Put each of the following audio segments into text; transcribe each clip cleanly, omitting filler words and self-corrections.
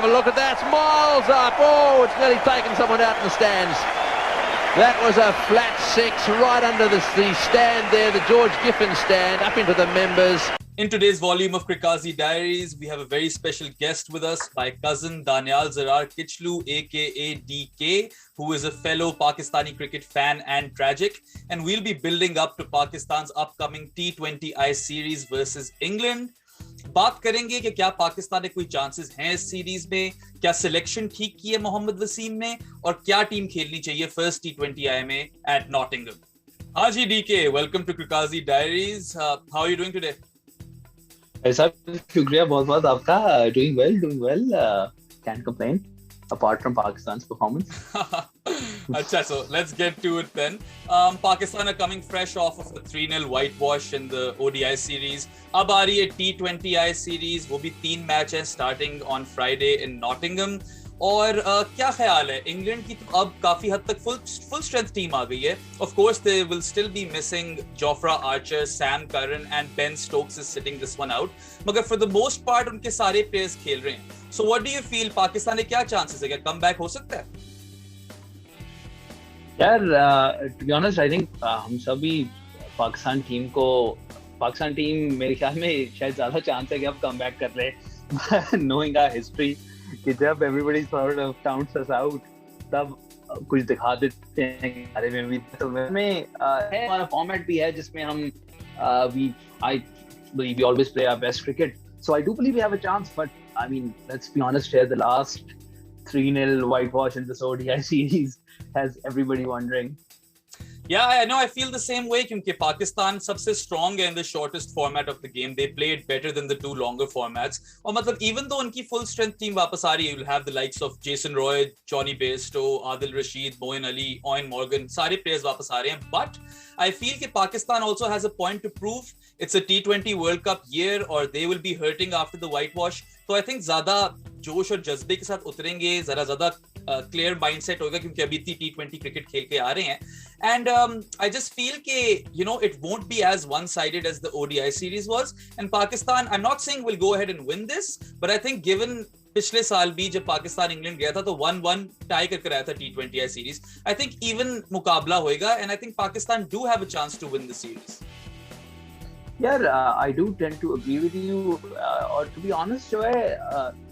Have a look at that. It's miles up. Oh, it's nearly taken someone out in the stands. That was a flat six right under the stand there, the George Giffen stand, up into the members. In today's volume of CRIQAZI Diaries, we have a very special guest with us, my cousin Danial Zarar Kichlu, aka DK, who is a fellow Pakistani cricket fan and tragic. And we'll be building up to Pakistan's upcoming T20I series versus England. बात करेंगे कि क्या पाकिस्तान के कोई chances हैं इस series में, क्या सिलेक्शन ठीक की है मोहम्मद वसीम ने, और क्या टीम खेलनी चाहिए फर्स्ट T20I में एट नॉटिंघम. हाँ जी DK, welcome to CRIQAZI Diaries. How are you doing today? Sir शुक्रिया बहुत बहुत आपका. Doing well, can't complain apart from Pakistan's performance. Achha, so let's get to it then. Pakistan are coming fresh off of a 3-0 whitewash in the ODI series. अब आ रही है T20I series, वो भी 3 match हैं starting on Friday in Nottingham. और क्या ख्याल है, इंग्लैंड की तो अब काफी हद तक फुल स्ट्रेंथ टीम आ गई है. Of course they will still be missing Jofra Archer, Sam Curran and Ben Stokes is sitting this one out, मगर फॉर द मोस्ट पार्ट उनके सारे प्लेयर्स खेल रहे हैं. So what do you feel, Pakistan के क्या चांसेस है, क्या कमबैक हो सकता है? यार to be honest I think हम सभी पाकिस्तान टीम मेरे ख्याल में शायद ज्यादा चांस है कि अब कमबैक कर रहे, नोइंग आवर हिस्ट्री, कि जब everybody sort of counts us out तब कुछ दिखा देते हैं बारे में भी. तो में है हमारा फॉर्मेट भी है जिसमें हम we always play our best cricket, so I do believe we have a chance, but I mean let's be honest here, the last 3-0 whitewash in this ODI series has everybody wondering. Yeah, I know. I feel the same way क्योंकि पाकिस्तान सबसे strong है in the shortest format of the game. They played better than the 2 longer formats. और मतलब even though उनकी full strength team वापस आ रही है, you'll have the likes of Jason Roy, Johnny Bairstow, Adil Rashid, Moeen Ali, Eoin Morgan, सारे players वापस आ रहे हैं. But I feel कि Pakistan also has a point to prove. It's a T20 World Cup year, or they will be hurting after the whitewash. तो I think ज़्यादा जोश और जज्बे के साथ उतरेंगे, ज़रा ज़्यादा क्लियर माइंडसेट होगा क्योंकि अभी T20 क्रिकेट खेल के आ रहे हैं. And I just feel कि it won't be as one-sided as the ODI series was. And Pakistan, I'm not saying will go ahead and win this, but I think given पिछले साल भी जब Pakistan England गया था तो 1-1 टाई करके रहा था T20I series, I think even मुकाबला होएगा, and I think Pakistan do have a chance to win the series. यार I do tend to agree with you, और to be honest जो है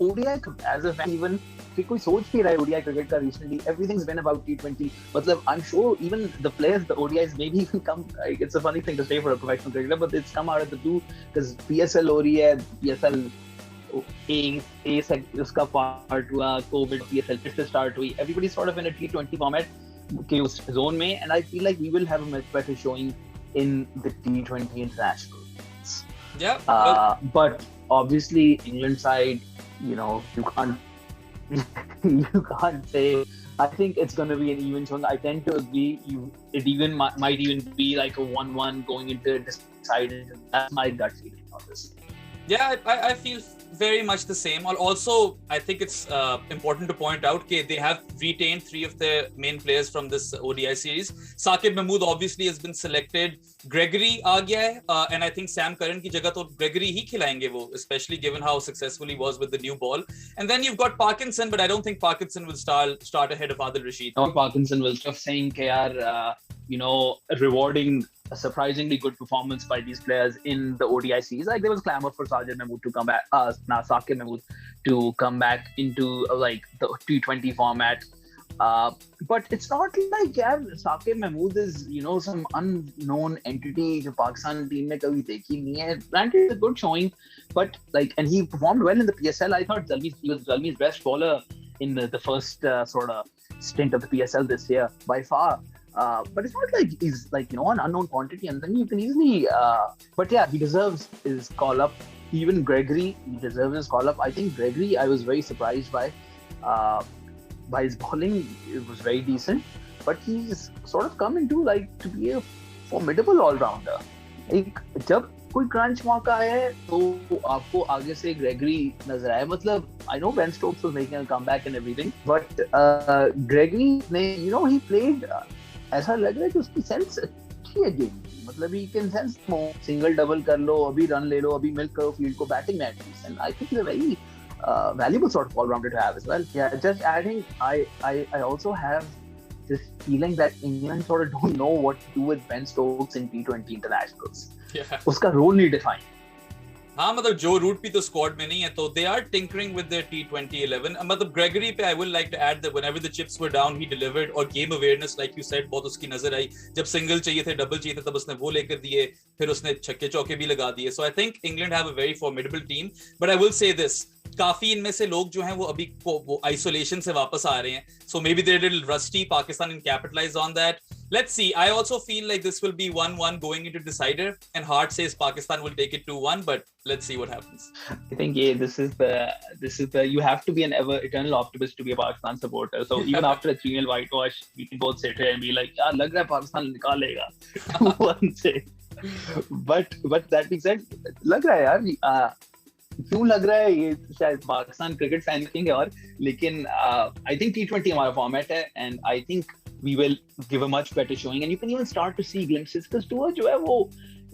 ODI as a fan even कि कोई सोच नहीं रहा है ODI क्रिकेट का recently. Everything's been about T20. मतलब I'm sure even the players, the ODIs maybe even come, it's a funny thing to say for a professional cricketer, but it's come out of the blue because PSL हो रही है, PSL उसका part हुआ, Covid, PSL फिर से start हुई, everybody's sort of in a T20 format के उस जोन में, and I feel like we will have a much better showing in the T20 international. Yeah. But obviously England side, you can't say. I think it's going to be an even showing. I tend to agree. It even might even be like a 1-1 going into decided. That's my gut feeling on this. Yeah, I feel very much the same. Also, I think it's important to point out that they have retained 3 of their main players from this ODI series. Saqib Mahmood obviously has been selected. Gregory आ गया है, and I think Sam Curran की जगह तो Gregory ही खिलाएंगे वो, especially given how successful he was with the new ball. And then you've got Parkinson, but I don't think Parkinson will start ahead of Adil Rashid. No, Parkinson will stuff saying कि यार rewarding a surprisingly good performance by these players in the ODI series. Like there was clamor for Saqib Mahmood to come back, Saqib Mahmood to come back into like the T20 format. But it's not like Saqib Mahmood is some unknown entity जो Pakistan team में कभी देखी नहीं है. Granted, it's a good showing, but and he performed well in the PSL. I thought he was Zalmi's best bowler in the first sort of stint of the PSL this year by far. But it's not like he's an unknown quantity, and then you can easily. But yeah, he deserves his call up. Even Gregory, he deserves his call up. I think Gregory, I was very surprised by his bowling. It was very decent, but he's sort of come into to be a formidable all-rounder. जब कोई crunch मौका है तो आपको आगे से Gregory नजर आए. मतलब I know Ben Stokes was making a comeback and everything, but Gregory ने he played. ऐसा लग रहा है कि उसकी सेंस अच्छी है गेम, मतलब he can sense single double कर लो, अभी रन ले लो, अभी मिल्क करो फील्ड को, बैटिंग में at least. And I think is a very valuable sort of all-rounder to have as well. Yeah, just adding, I also have this feeling that England sort of don't know what to do with Ben Stokes in T20 internationals. Yeah. उसका role नहीं define. हाँ मतलब जो root भी तो squad में नहीं है तो they are tinkering with their T20 11. मतलब ग्रेगरी पे I will like to add that whenever the chips were down he delivered, और game awareness like you said बहुत उसकी नजर आई. जब सिंगल चाहिए थे डबल चाहिए थे तब उसने वो लेकर दिए, फिर उसने छक्के चौके भी लगा दिए. So I think England have a very formidable team, but I will say this, काफी इनमें से लोग जो हैं वो अभी वो आइसोलेशन से वापस आ रहे हैं. So maybe they're a little rusty. Pakistan can capitalize on that. Let's see. I also feel like this will be 1-1 going into decider, and heart says Pakistan will take it 2-1, but let's see what happens. I think this is the you have to be an ever eternal optimist to be a Pakistan supporter. So even after a 3-0 whitewash, we can both sit here and be like, यार लग रहा है पाकिस्तान निकालेगा one say. But that being said, लग रहा है यार क्यों लग रहा है ये शायद पाकिस्तान क्रिकेट फैन किंग है और लेकिन आई थिंक T20 हमारा फॉर्मेट है and I think we will give a much better showing and you can even start to see glimpses because tour जो है वो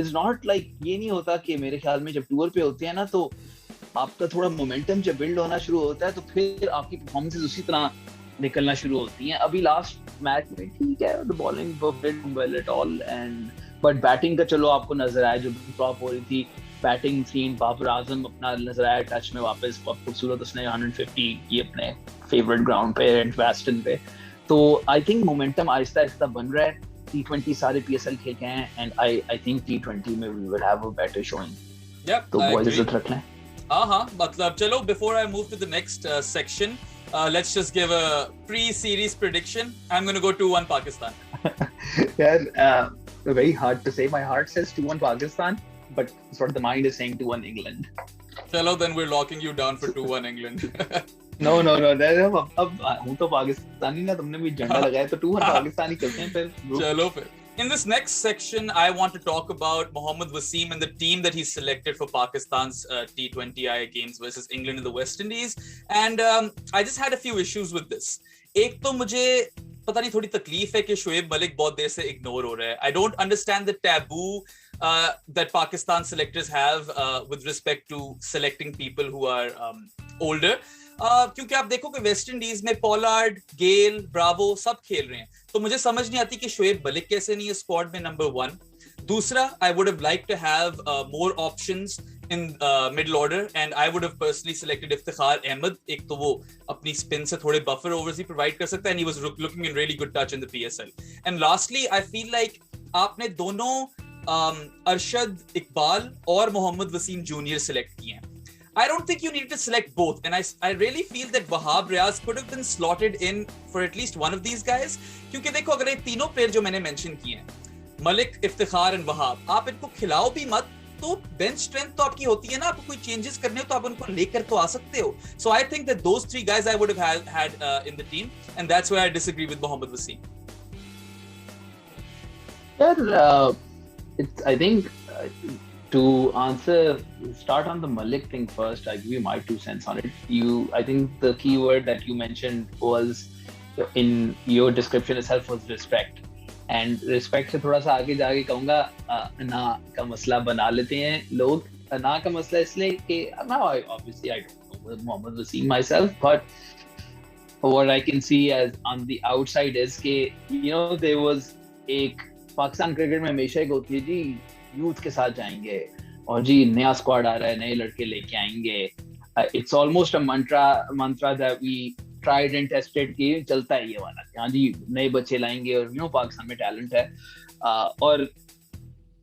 is not like ये नहीं होता कि मेरे ख्याल में जब टूर पे होते हैं ना तो आपका थोड़ा मोमेंटम जब बिल्ड होना शुरू होता है तो फिर आपकी परफॉर्मेंसेस उसी तरह निकलना शुरू होती हैं. अभी लास्ट मैच में ठीक है the bowling perfect well at all and but batting का चलो आपको नजर आया जो फ्लॉप हो रही थी. बैटिंग सीन बाबर आजम अपना नजर आया टच में वापस खूबसूरत उसने 150 ये अपने फेवरेट ग्राउंड पे वेस्टर्न पे. तो I think momentum Aahista Aahista बन रहा है. T20 सारे PSL खेल के हैं एंड आई थिंक T20 में we will have a better showing. Yep, तो बॉयज इज्जत रखना है. हाँ मतलब चलो before I move to the next section, let's just give a pre-series prediction. I'm going to go 2-1 Pakistan. Yeah, very hard to say. My heart says 2-1 Pakistan, but sort of the mind is saying 2-1 England. चलो then we're locking you down for 2-1 England. No. अब हूँ तो पाकिस्तानी ना तुमने भी झंडा लगाया तो 2-1 पाकिस्तानी करते हैं फिर. चलो फिर. In this next section, I want to talk about Mohammad Wasim and the team that he's selected for Pakistan's T20I games versus England and the West Indies. And I just had a few issues with this. एक तो मुझे पता नहीं थोड़ी तकलीफ है कि शोएब मलिक बहुत देर से इग्नोर हो रहा है. I don't understand the taboo that Pakistan selectors have with respect to selecting people who are older. क्योंकि आप देखो कि वेस्ट इंडीज में पोलार्ड, गेल, ब्रावो सब खेल रहे हैं तो मुझे समझ नहीं आती कि शोएब मलिक कैसे नहीं है स्क्वाड में. नंबर 1. दूसरा, I would have like to have more options in middle order and I would have personally selected Iftikhar Ahmed. एक तो वो अपनी स्पिन से थोड़े बफर ओवर्स ही प्रोवाइड कर सकता है and he was looking in really good touch in the PSL. And lastly I feel like आपने दोनों अरशद इकबाल और मोहम्मद वसीम जूनियर सिलेक्ट किए हैं. I don't think you needed to select both, and I really feel that Wahab Riaz could have been slotted in for at least one of these guys. क्योंकि देखो अगर ये तीनों प्लेयर जो मैंने मेंशन किए हैं, मलिक, इफ्तिखार एंड वहाब, आप इनको खिलाओ भी मत तो बेंच स्ट्रेंथ तो आपकी होती है ना. आपको कोई चेंजेस करने हो तो आप उनको लेकर तो आ सकते हो. So I think that those 3 guys I would have had in the team, and that's where I disagree with Mohammad Wasim. I think to start on the Malik thing first, I give you my 2 cents on it. I think the key word that you mentioned was in your description itself was respect. And respect से थोड़ा सा आगे जाके कहूँगा ना का मसला बना लेते हैं लोग. ना का मसला इसलिए कि now obviously I don't know Mohammad Wasim myself, but what I can see as on the outside is कि there was एक पाकिस्तान क्रिकेट में हमेशा एक होती है जी यूथ के साथ जाएंगे और जी नया स्क्वाड आ रहा है, नए लड़के लेके आएंगे. It's almost a mantra that we tried and tested कि चलता है ये वाला. हाँ जी नए बच्चे लाएंगे और पाकिस्तान में टैलेंट है. और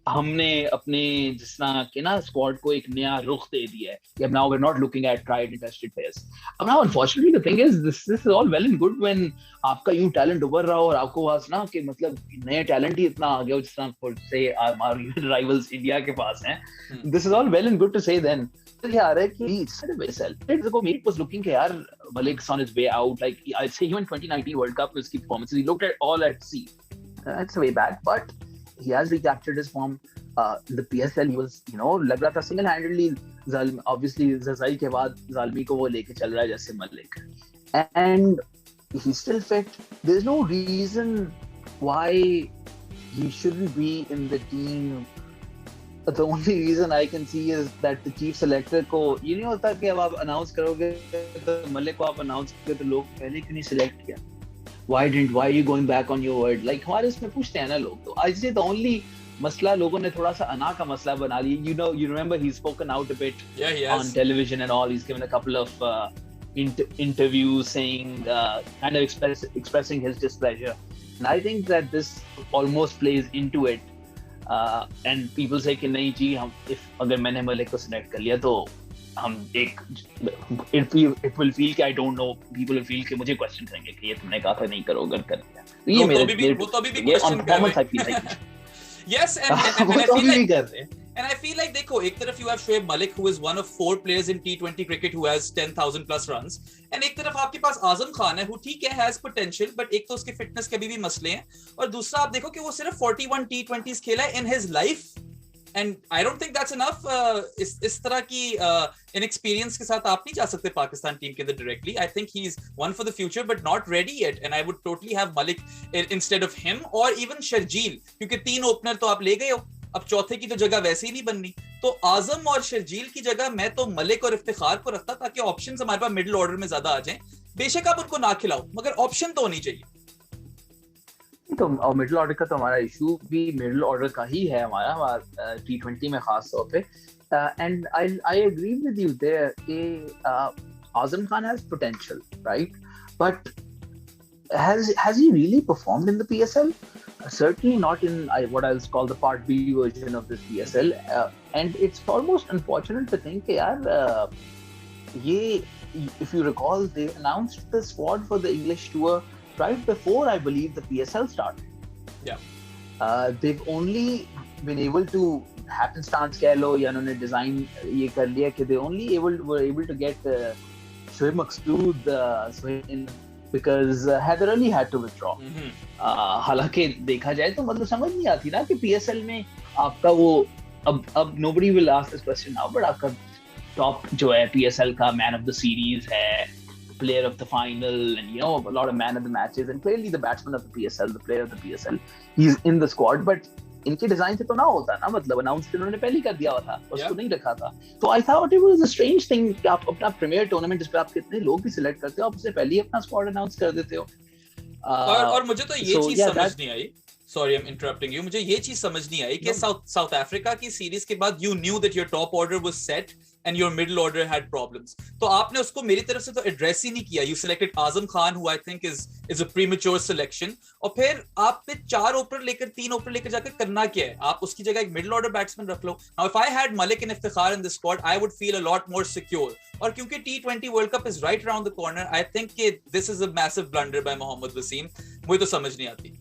हमने अपने जिस तरह के ना स्क्वाड को एक नया रुख दे दिया है. अब now we are not looking at tried and tested players. अब now unfortunately the thing is this is all well and good when आपका यूं टैलेंट उभर रहा हो और आपको वास ना कि मतलब नया टैलेंट ही इतना आ गया जिस तरह से हमारे राइवल्स इंडिया के पास हैं. This is all well and good to say then ये आ रहा है कि इट्स वेरी सेल्फ को मीट वाज लुकिंग कि यार Malik's on his way out. Like I say even 2019 World Cup उसकी performances he looked at all at sea. That's way back, but he has recaptured his form. The PSL he was लग रहा था single-handedly obviously Zazai के बाद Zalmi को वो लेके चल रहा है जैसे Malik, and he's still fit. There's no reason why he shouldn't be in the team the only reason I can see is that the chief selector को ये नहीं होता कि अब आप announce करोगे तो मलिक को आप announce करोगे तो लोग पहले क्यों नहीं select किया? Why are you going back on your word? Like हमारे इसमें पूछते हैं ना लोग तो I say the only मसला लोगों ने थोड़ा सा अना का मसला बना लिया. You remember he's spoken out a bit on television and all. He's given a couple of interviews saying kind of expressing his displeasure, and I think that this almost plays into it. And people say कि नहीं जी हम if अगर मैंने मलिक को select कर लिया तो हम एक it will feel कि I don't know, people will feel कि मुझे question करेंगे कि ये तुमने कहा था नहीं करो अगर कर दिया तो ये मेरे वो तो अभी भी question कर रहे हैं. Yes, and I feel like देखो एक तरफ you have Shoaib Malik who is one of 4 players in T20 cricket who has 10,000 plus runs, and एक तरफ आपके पास आजम खान है who ठीक है has potential but एक तो उसके fitness के भी मसले हैं और दूसरा आप देखो कि वो सिर्फ 41 T20s खेला है in his life, and I don't think that's enough. इस तरह की inexperience के साथ आप नहीं जा सकते पाकिस्तान टीम के अंदर directly. I think he's one for the future but not ready yet, and I would totally have Malik instead of him or even Sharjeel, क्योंकि 3 ओपनर तो आप ले गए हो, अब चौथे की तो जगह वैसे ही नहीं बननी, तो आजम और शर्जील की जगह मैं तो मलिक और इफ्तिखार को रखता ताकि ऑप्शंस हमारे पास मिडिल ऑर्डर में ज्यादा आ जाएं. बेशक आप उनको ना खिलाओ मगर ऑप्शन तो होनी चाहिए. तो और मिडिल ऑर्डर का तो हमारा इशू भी मिडिल ऑर्डर का ही है हमारा T20 में खास तौर पे, and I agree with you there कि Azam Khan has potential right, but has he really performed in the PSL? Certainly not in what I'll call the Part B version of this PSL, and it's almost unfortunate to think कि यार if you recall they announced the squad for the English tour right before I believe the PSL started. Yeah. They've only been able to happenstance कह लो या उन्होंने design ये कर लिया कि they only were able to get Shoaib Maqsood in because Hyder Ali had to withdraw. हालांकि देखा जाए तो मतलब समझ नहीं आती ना कि PSL में आपका वो अब nobody will ask this question now, but आपका top जो है PSL का man of the series है, player of the final, and you know a lot of man of the matches, and clearly the batsman of the PSL, the player of the PSL, he's in the squad, but इनके design से तो ना होता ना, मतलब announce तो उन्होंने पहले कर दिया हुआ था, उसको नहीं रखा था. तो I thought it was a strange thing कि आप अपना प्रीमियर टूर्नामेंट जिस पे आप कितने लोग भी सिलेक्ट करते हो आप उससे पहले ही अपना स्क्वाड अनाउंस कर देते हो. और मुझे तो ये चीज समझ नहीं आई, sorry I am interrupting you, मुझे ये चीज समझ नहीं आई कि साउथ अफ्रीका की सीरीज के बाद you knew that your top order was set and your middle order had problems, तो आपने उसको मेरी तरफ से तो एड्रेस ही नहीं किया. You selected Azam Khan who I think is a premature selection, और फिर आपने 4 ओपनर लेकर 3 ओपनर लेकर जाकर करना क्या है, आप उसकी जगह एक मिडिल ऑर्डर बैट्समैन रख लो. Now if I had Malik and Iftikhar in the squad I would feel a lot more secure, और क्योंकि T20 World Cup is right around the corner I think this is a massive blunder by Mohammad Wasim. मुझे तो समझ नहीं आती.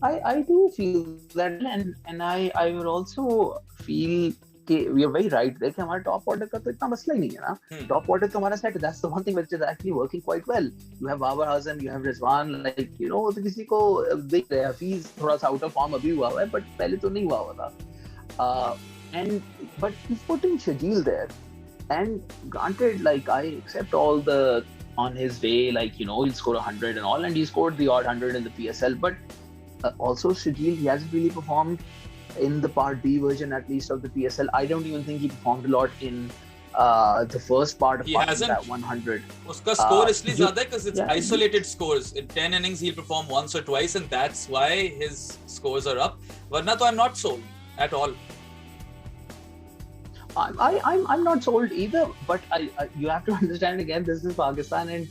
I do feel that, and I would also feel कि we are very right there कि हमारा top order का तो इतना मसला ही नहीं है ना. टॉप ऑर्डर तो हमारा सेट है, that's the one thing which is actually working quite well. You have Babar Azam, you have Rizwan, like you know तो किसी को देख रहे हैं हफीज थोड़ा सा आउट ऑफ फॉर्म अभी हुआ है but पहले तो नहीं हुआ था. And but he's putting Sharjeel there, and granted like I accept all the on his way, like you know he'll score 100 and all, and he scored the odd 100 in the PSL, but also Sharjeel, he hasn't really performed in the Part B version at least of the PSL. I don't even think he performed a lot in the first part of that 100. Uska score isliye zyada hai because it's isolated scores. In 10 innings he'll perform once or twice, and that's why his scores are up. Varna to I'm not sold at all. I'm not sold either, but you have to understand again, this is Pakistan, and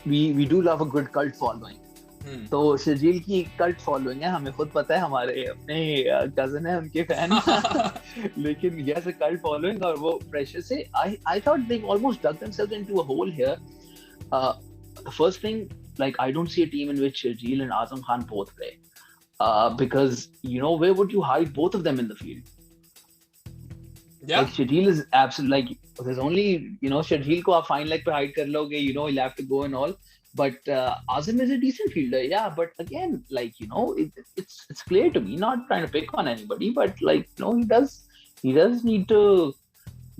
we do love a good cult following. तो शर्जील की cult following है, हमें खुद पता है, हमारे अपने cousin है उनके फैन लेकिन यस अ कल्ट फॉलोइंग, और वो प्रेशर से I thought they've almost dug themselves into a hole here. The first thing, like I don't see a team in which Sharjeel and Azam Khan both play, because you know where would you hide both of them in the field? Yeah. Like Sharjeel is absolutely like there's only you know Sharjeel को आप fine leg पे hide कर लोगे, you know he'll have to go and all. But Azam is a decent fielder, yeah. But again, like you know, it's clear to me, not trying to pick on anybody, but like you know, he does need to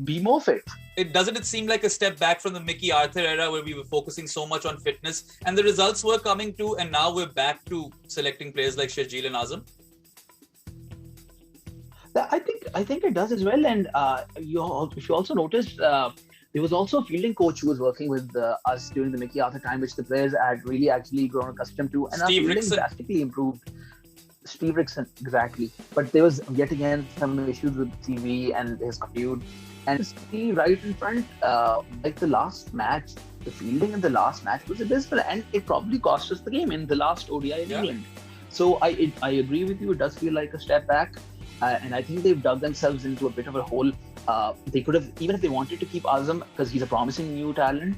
be more fit. It seem like a step back from the Mickey Arthur era where we were focusing so much on fitness and the results were coming too, and now we're back to selecting players like Sharjeel and Azam? I think it does as well. And if you also noticed, there was also a fielding coach who was working with us during the Mickey Arthur time, which the players had really actually grown accustomed to, and our fielding drastically improved. Steve Rickson, exactly. But there was yet again some issues with TV and his feud. And see right in front, like the last match, the fielding in the last match was abysmal, and it probably cost us the game in the last ODI in England. So I agree with you. It does feel like a step back, and I think they've dug themselves into a bit of a hole. They could have, even if they wanted to keep Azam because he's a promising new talent,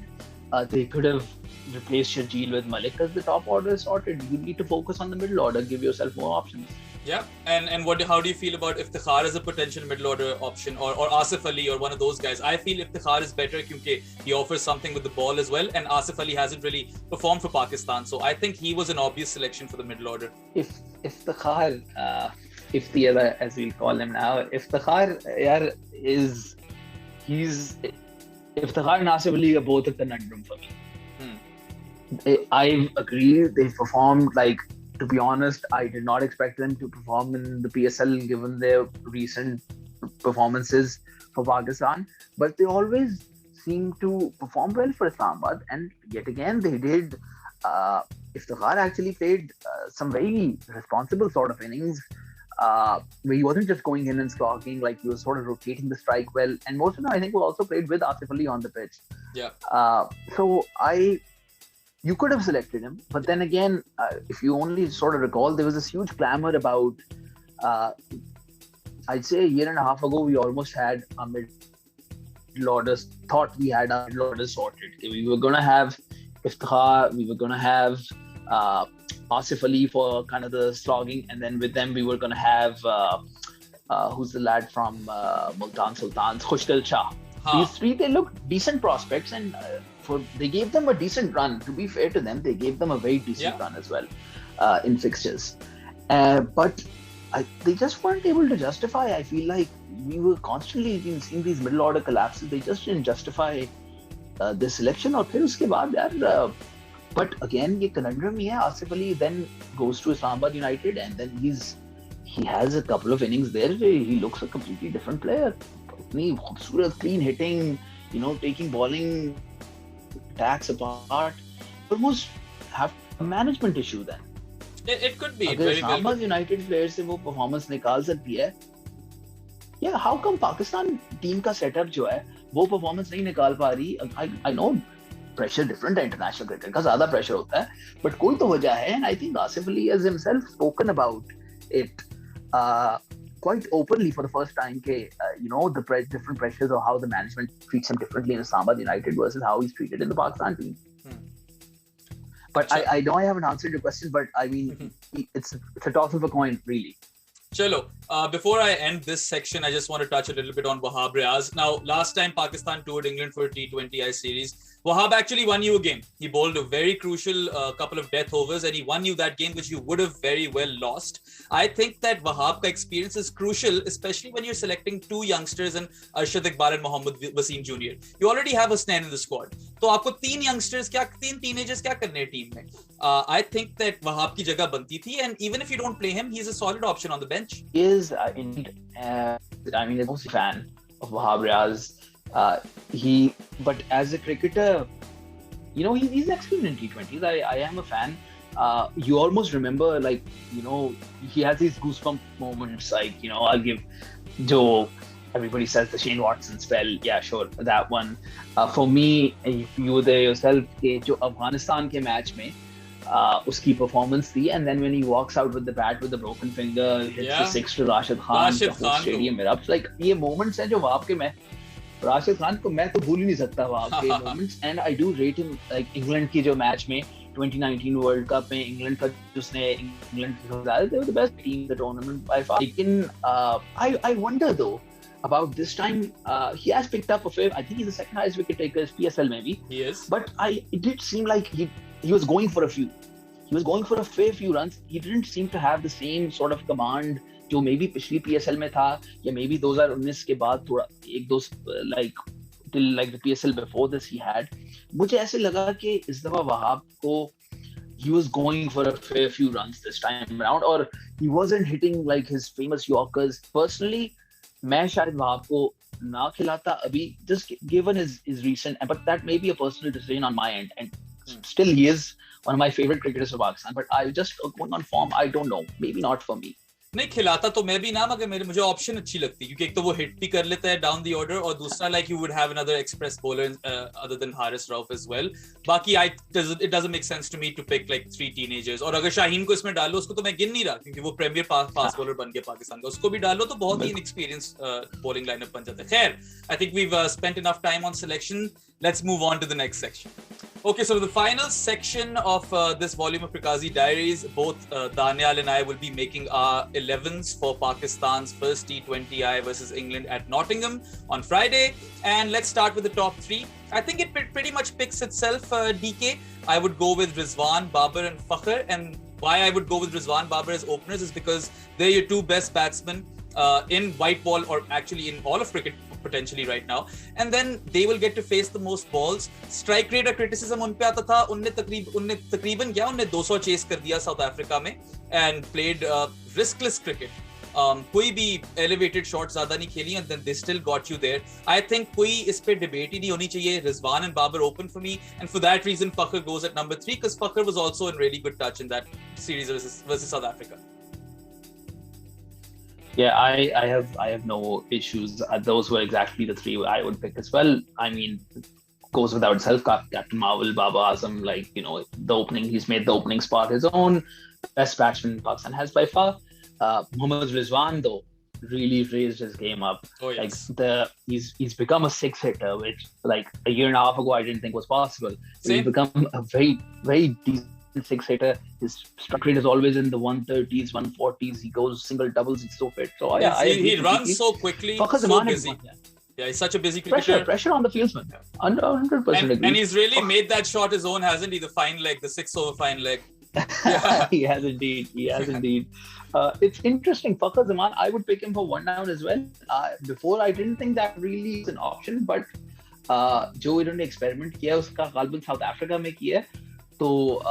they could have replaced Sharjeel with Malik as the top order is sorted. You need to focus on the middle order, give yourself more options. Yeah, and how do you feel about Iftikhar as a potential middle order option, or Asif Ali or one of those guys? I feel Iftikhar is better because he offers something with the ball as well, and Asif Ali hasn't really performed for Pakistan, so I think he was an obvious selection for the middle order. Iftikhar, Ifti as we call him now, Iftikhar Iftikhar and Asif Ali are both a conundrum for me. I agree, they performed like. To be honest, I did not expect them to perform in the PSL given their recent performances for Pakistan, but they always seem to perform well for Islamabad, and yet again they did. Iftikhar actually played some very responsible sort of innings where he wasn't just going in and slogging, like he was sort of rotating the strike well, and most of them I think were also played with Asif Ali on the pitch. So you could have selected him, but then again, if you only sort of recall, there was this huge clamor about, I'd say a year and a half ago, we almost had a middle order, thought we had our middle order sorted. We were going to have Iftikhar, we were going to have Asif Ali for kind of the slogging, and then with them we were going to have, who's the lad from Multan Sultans, Khushdil Shah. These three, they looked decent prospects, and they gave them a decent run. To be fair to them, they gave them a very decent run as well in fixtures. But they just weren't able to justify. I feel like we were constantly seeing these middle order collapses. They just didn't justify the selection. Or फिर उसके बाद यार, but again, ये conundrum ही है. Asif Ali then goes to Islamabad United, and then he has a couple of innings there where he looks a completely different player. Clean hitting, taking bowling attacks apart. Almost have a management issue then. It could be. अगर Islamabad United players से वो performance निकाल सकती है, yeah, how come Pakistan team का setup जो है वो performance नहीं निकाल पा रही? I know pressure different है, international cricket का ज़्यादा pressure होता है, but कोई तो वजह है, and I think Asif Ali has himself spoken about it quite openly for the first time. The different pressures of how the management treats him differently in Islamabad United versus how he's treated in the Pakistan team. But I know I haven't answered your question, but I mean, it's a toss of a coin, really. Chalo, before I end this section, I just want to touch a little bit on Wahab Riaz. Now, last time Pakistan toured England for a T20I series, Wahab actually won you a game. He bowled a very crucial couple of death overs, and he won you that game, which you would have very well lost. I think that Wahab's experience is crucial, especially when you're selecting two youngsters and Arshad Iqbal and Mohammad Wasim Jr. You already have a Snan in the squad. So, आपको तीन teenagers क्या करने हैं team में? I think that Wahab की जगह बनती थी, and even if you don't play him, he's a solid option on the bench. He is indeed. I'm a fan of Wahab Riaz. But as a cricketer, he's excellent in T20s. I am a fan. You almost remember, he has these goosebump moments. I'll give Joe. Everybody says the Shane Watson spell. Yeah, sure, that one. For me, if you were there yourself, जो अफगानिस्तान के match में उसकी performance थी, and then when he walks out with the bat with the broken finger, hits the six to Rashid Khan, the whole stadium erupts. Like ये moments हैं जो वहाँ के मैं राशिद खान को मैं तो भूल ही नहीं सकता वहाँ के moments, and I do rate him. Like England की जो मैच में 2019 World Cup में England का जिसने England they were the best team in the tournament by far. लेकिन I wonder though about this time. He has picked up a fair. I think he's the second highest wicket taker PSL maybe. He is. But it did seem like he was going for a few. He was going for a fair few runs. He didn't seem to have the same sort of command जो maybe पिछली PSL में था, या maybe 2019 के बाद थोड़ा एक दो till like the PSL before this he had. मुझे ऐसे लगा कि इस दफा वहाब को he was going for a fair few runs this time around, or he wasn't hitting like his famous Yorkers. Personally, मैं शायद वहां को ना खिलाता अभी, just given his recent, but that may be a personal decision on my end, and still he is one of my favorite cricketers of Pakistan, but I just going on form, I don't know, maybe not for me. नहीं खिलाता तो मैं भी ना, मगर मुझे option अच्छी लगती, क्योंकि एक तो वो हिट भी कर लेता है डाउन द ऑर्डर, और दूसरा like you would have another express bowler other than Haris Rauf as well. बाकी it doesn't make sense to me to pick like 3 teenagers. और अगर शाहीन को इसमें डालो, उसको तो मैं गिन नहीं रहा क्योंकि वो प्रीमियर फास्ट बॉलर बन गया पाकिस्तान का, उसको भी डालो तो बहुत ही इनएक्सपीरियंस बॉलिंग लाइनअप बन जाता है. खैर, I think we have spent enough time on selection. Let's move on to the next section. Okay, so the final section of this volume of CRIQAZI Diaries, both Daniel and I will be making our 11s for Pakistan's first T20I versus England at Nottingham on Friday. And let's start with the top 3. I think it pretty much picks itself, DK. I would go with Rizwan, Babar and Fakhr. And why I would go with Rizwan, Babar as openers is because they're your 2 best batsmen in white ball, or actually in all of cricket potentially right now, and then they will get to face the most balls. Strike rate criticism उन पे आता था, उनने तकरीबन 200 chess कर दिया south Africa में, and played riskless cricket. कोई भी elevated shot ज्यादा नहीं खेली, and then they still got you there. I think कोई इस पे debate ही नहीं होनी चाहिए. Rizwan and Babar open for me, and for that reason Fakhr goes at number 3, because Fakhr was also in really good touch in that series versus South Africa. Yeah, I have no issues. Those were exactly the 3 I would pick as well. I mean, goes without itself. Captain Marvel, Baba Azam, like, you know, he's made the opening spot his own. Best batsman Pakistan has by far. Mohammad Rizwan though really raised his game up. Oh yes. Like he's become a 6-hitter, which like a year and a half ago I didn't think was possible. He's become a very, very decent 6-hitter. His strike rate is always in the 130s, 140s. He goes single doubles. He's so fit. So yeah, he runs so quickly, so busy. Yeah, he's such a busy cricketer. Pressure on the fieldsman. 100% agree. And he's really made that shot his own, hasn't he? The fine leg, the 6-over fine leg. Yeah. He has indeed. It's interesting. Fakhr Zaman, I would pick him for 1 down as well. Before I didn't think that really is an option, but जो इन्होंने experiment किया उसका गालिबन south Africa में किया है. So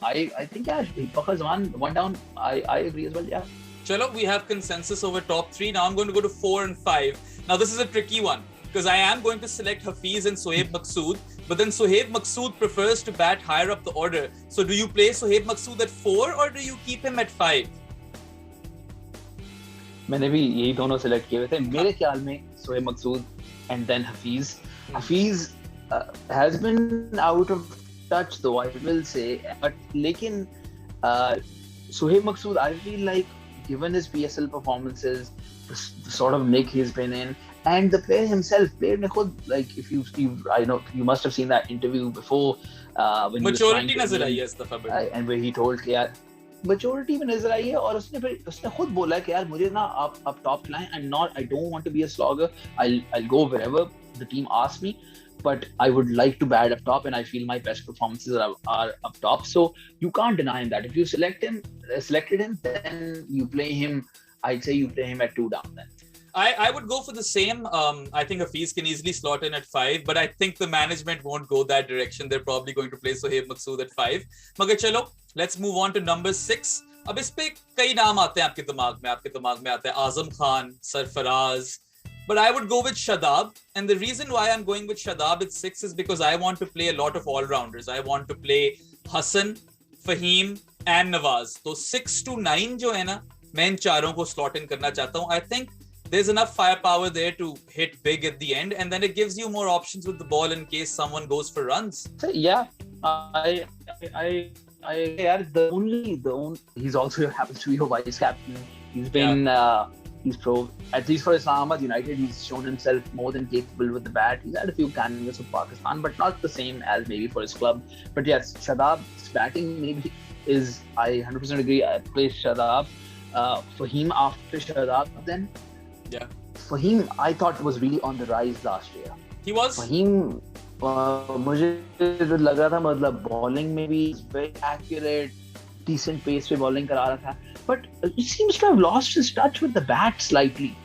I think Fakhr Zaman 1 down. I agree as well. Yeah. Chalo, we have consensus over top 3. Now I'm going to go to 4 and 5. Now this is a tricky one, because I am going to select Hafiz and Sohaib Maqsood, but then Sohaib Maqsood prefers to bat higher up the order. So do you play Sohaib Maqsood at 4 or do you keep him at 5? मैंने भी यही दोनों select किए थे. मेरे ख्याल में Sohaib Maqsood and then Hafiz. Hafiz has been out of touch though, I will say, but lekin Sohaib Maqsood, I feel like, given his PSL performances, the sort of nick he's been in, and the player himself, like if I know you must have seen that interview before when maturity nazar aayi hai is dafa, and where he told कि यार maturity में नजर आई है, और उसने खुद बोला कि यार मुझे ना आप top line, I don't want to be a slogger. I'll go wherever the team asks me, but I would like to bat up top, and I feel my best performances are up top. So you can't deny him that. If you selected him, then you play him. I'd say you play him at 2 down then. I would go for the same. I think Hafiz can easily slot in at 5, but I think the management won't go that direction. They're probably going to play Sohaib Maqsood at 5. Magar chalo, let's move on to number 6. अब इस पे कई नाम आते हैं आपके दिमाग में आता है Azam Khan, Sarfaraz, but I would go with Shadab, and the reason why I'm going with Shadab at 6 is because I want to play a lot of all-rounders. I want to play Hassan, Fahim and Nawaz. So 6 to 9 जो है ना, मैं इन चारों को slot in करना चाहता हूँ. I think there's enough firepower there to hit big at the end, and then it gives you more options with the ball in case someone goes for runs. Yeah, the only he's also happens to be a vice captain. He's been he's at least for Islamabad United, he's shown himself more than capable with the bat. He's had a few candidates for Pakistan, but not the same as maybe for his club. But yes, Shadab's batting maybe is, I 100% agree. I play Shadab. Fahim after Shadab then. Yeah. Fahim, I thought was really on the rise last year. He was. Fahim, मुझे लग रहा था, मतलब bowling में भी very accurate, decent pace पे bowling करा रहा था, but it seems to have lost his touch with the bat slightly.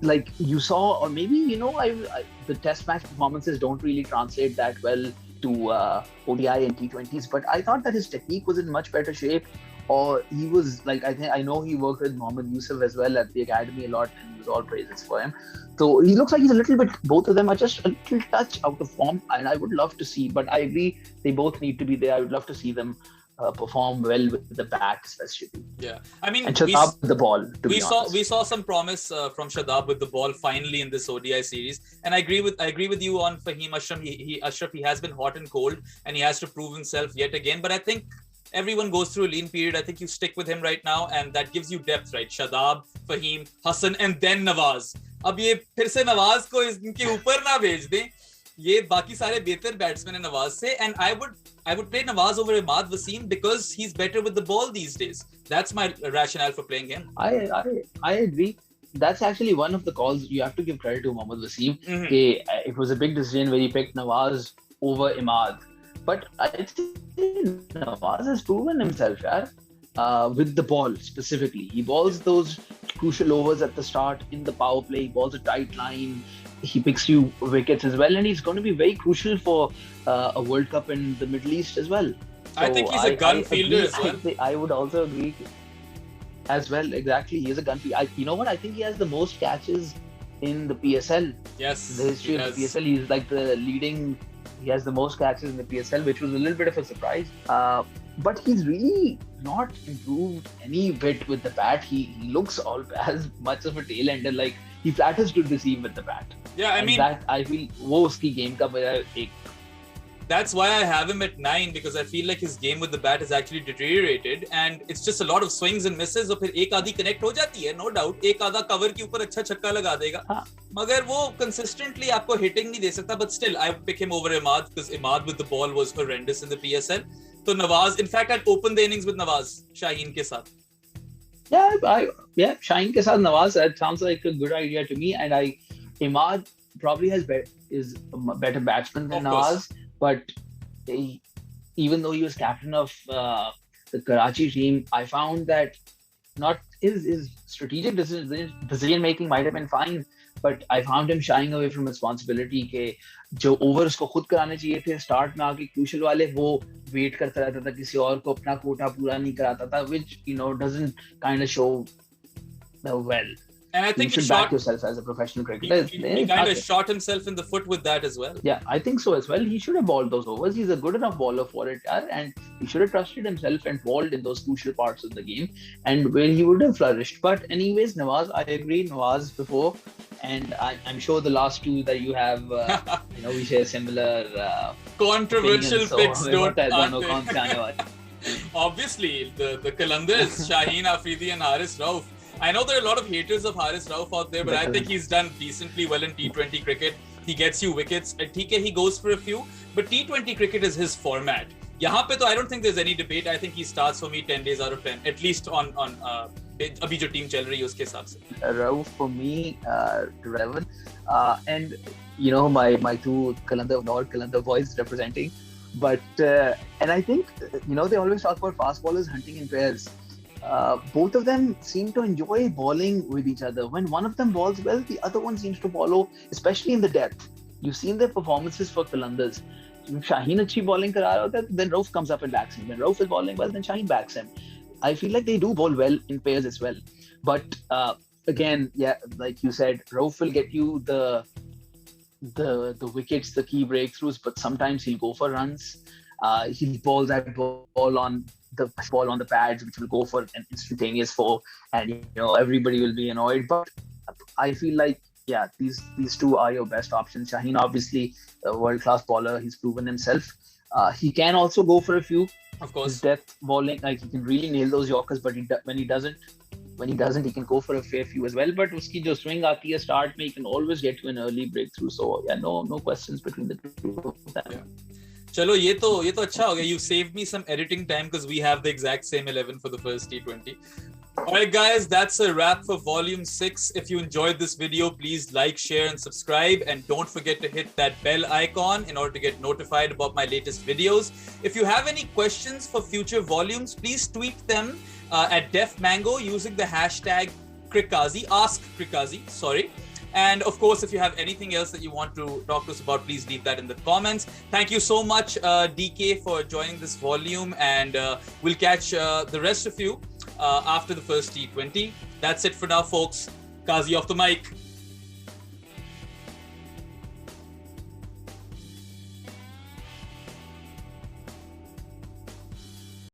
Like you saw, or maybe the test match performances don't really translate that well to ODI and T20s, but I thought that his technique was in much better shape. Or he was like, I know he worked with Mohammad Yusuf as well at the academy a lot, and it was all praises for him. So he looks like he's a little bit, both of them are just a little touch out of form, and I would love to see, but I agree, they both need to be there. I would love to see them perform well with the bat, especially. Yeah, I mean, and Shadab with the ball. We saw some promise from Shadab with the ball finally in this ODI series, and I agree with you on Fahim Ashraf. He has been hot and cold, and he has to prove himself yet again. But I think everyone goes through a lean period. I think you stick with him right now, and that gives you depth, right? Shadab, Fahim, Hassan, and then Nawaz. अब ये फिर से नवाज को इनके ऊपर ना भेज दें. ये बाकी सारे बेहतर बैट्समैन है नवाज से, and I would play Nawaz over Imad Wasim because he's better with the ball these days. That's my rationale for playing him. I agree. That's actually one of the calls you have to give credit to Mohammad Wasim. It was a big decision where he picked Nawaz over Imad. But I think Nawaz has proven himself, with the ball specifically. He balls those crucial overs at the start in the power play. He balls a tight line. He picks you wickets as well, and he's going to be very crucial for a World Cup in the Middle East as well. So I think he's a gun fielder as well. I would also agree as well. Exactly, he is a gun fielder. You know what? I think he has the most catches in the PSL. Yes, the history of the PSL. He's like the leading. He has the most catches in the PSL, which was a little bit of a surprise. But he's really not improved any bit with the bat. He looks as much of a tail ender. Like, he flatters to deceive with the bat. Yeah, I mean, that I feel वो उसकी game का मेरा एक. That's why I have him at 9, because I feel like his game with the bat has actually deteriorated, and it's just a lot of swings and misses. और फिर एक आधी connect हो जाती है, no doubt. एक आधा cover के ऊपर अच्छा छक्का लगा देगा. मगर वो consistently आपको hitting नहीं दे सकता. But still, I would pick him over Imad because Imad with the ball was horrendous in the PSL. So Nawaz, in fact, I'd open the innings with Nawaz, Shaheen के साथ. Shaheen ke saath Nawaz, that sounds like a good idea to me. And Imad probably is a better batsman than Nawaz, but even though he was captain of the Karachi team, I found that not his strategic decision making might have been fine, but I found him shying away from responsibility. के जो overs को खुद कराने चाहिए थे start में आके crucial वाले, वो wait करता रहता था, किसी और को अपना कोटा पूरा नहीं कराता था, which doesn't kind of show well. And I think you should back yourself as a professional cricketer. He kind of shot himself in the foot with that as well. Yeah, I think so as well. He should have bowled those overs. He's a good enough bowler for it, and he should have trusted himself and bowled in those crucial parts of the game, and where he would have flourished. But anyways, Nawaz, I agree, Nawaz before, and I'm sure the last two that you have, we share similar controversial picks. Don't Obviously, the Qalandars, Shaheen Afridi and Haris Rauf. I know there are a lot of haters of Haris Rauf out there, but I think he's done decently well in T20 cricket. He gets you wickets. At TK, he goes for a few, but T20 cricket is his format. यहाँ पे तो I don't think there's any debate. I think he starts for me 10 days out of 10, at least on अभी जो team चल रही है उसके हिसाब से. Rauf for me, Revan, and my two Qalandar boys representing, but and I think they always talk about fast bowlers hunting in pairs. Both of them seem to enjoy bowling with each other. When one of them bowls well, the other one seems to follow, especially in the depth. You've seen their performances for Qalandars. If Shaheen अच्छी bowling करा रहा होता है, then Rauf comes up and backs him. When Rauf is bowling well, then Shaheen backs him. I feel like they do bowl well in pairs as well. But again, like you said, Rauf will get you the wickets, the key breakthroughs, but sometimes he'll go for runs. He'll bowl that ball on the pads, which will go for an instantaneous 4, and everybody will be annoyed. But I feel like these two are your best options. Shaheen, obviously a world-class bowler, he's proven himself. He can also go for a few. Of course, his depth bowling, like he can really nail those Yorkers. But when he doesn't, he can go for a fair few as well. But uski jo swing aati hai start mein, he can always get you an early breakthrough. So no questions between the two of them. Yeah. Chalo, ये तो अच्छा हो गया. You saved me some editing time because we have the exact same 11 for the first T20. Alright guys, that's a wrap for volume 6. If you enjoyed this video, please like, share and subscribe, and don't forget to hit that bell icon in order to get notified about my latest videos. If you have any questions for future volumes, please tweet them at DefMango using the hashtag CRIQAZI, ask CRIQAZI, sorry. And of course, if you have anything else that you want to talk to us about, please leave that in the comments. Thank you so much, DK, for joining this volume, and we'll catch the rest of you after the first T20. That's it for now, folks. Kazi off the mic.